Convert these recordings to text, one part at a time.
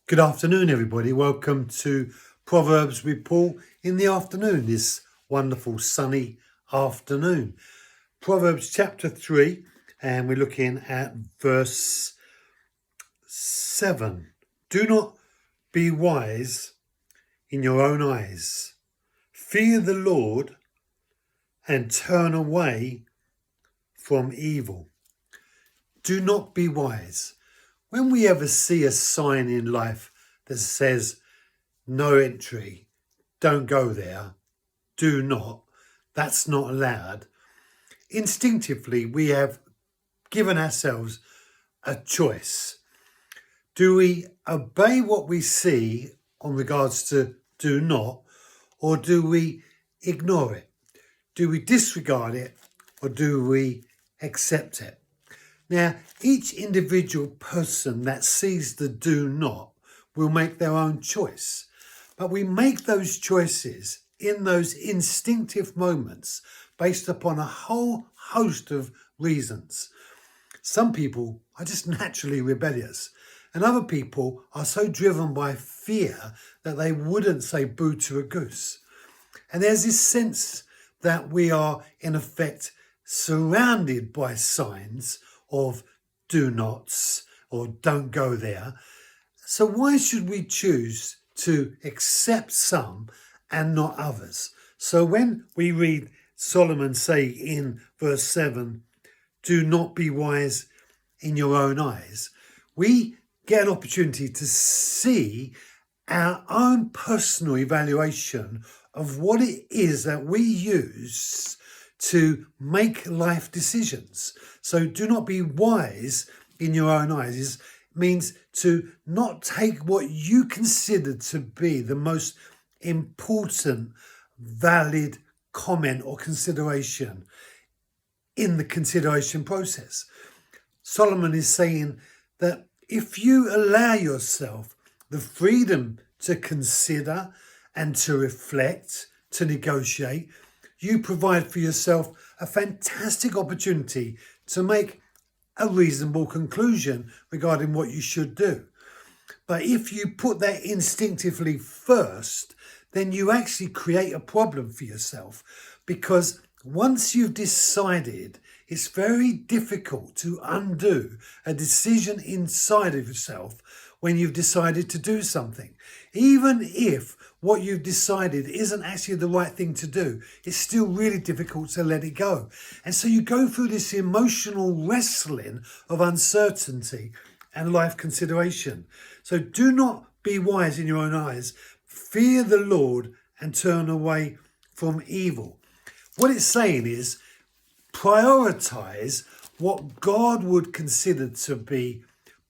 Good afternoon, everybody. Welcome to Proverbs with Paul in the afternoon, this wonderful sunny afternoon. Proverbs chapter 3, and we're looking at verse 7. Do not be wise in your own eyes. Fear the Lord and turn away from evil. Do not be wise. When we ever see a sign in life that says no entry, don't go there, do not, that's not allowed, instinctively we have given ourselves a choice. Do we obey what we see on regards to do not, or do we ignore it? Do we disregard it, or do we accept it? Now, each individual person that sees the do not will make their own choice. But we make those choices in those instinctive moments based upon a whole host of reasons. Some people are just naturally rebellious, and other people are so driven by fear that they wouldn't say boo to a goose. And there's this sense that we are, in effect, surrounded by signs of do nots or don't go there. So why should we choose to accept some and not others? So when we read Solomon say in verse 7, do not be wise in your own eyes, we get an opportunity to see our own personal evaluation of what it is that we use to make life decisions. So do not be wise in your own eyes means to not take what you consider to be the most important, valid comment or consideration in the consideration process. Solomon is saying that if you allow yourself the freedom to consider and to reflect, to negotiate, you provide for yourself a fantastic opportunity to make a reasonable conclusion regarding what you should do. But if you put that instinctively first, then you actually create a problem for yourself, because once you've decided, it's very difficult to undo a decision inside of yourself when you've decided to do something. Even if what you've decided isn't actually the right thing to do, it's still really difficult to let it go. And so you go through this emotional wrestling of uncertainty and life consideration. So do not be wise in your own eyes. Fear the Lord and turn away from evil. What it's saying is prioritize what God would consider to be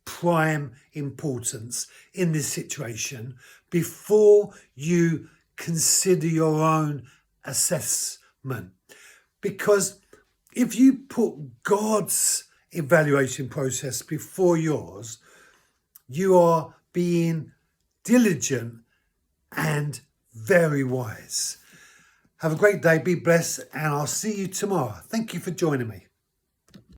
prime importance in this situation before you consider your own assessment. Because if you put God's evaluation process before yours, you are being diligent and very wise. Have a great day, be blessed, and I'll see you tomorrow. Thank you for joining me.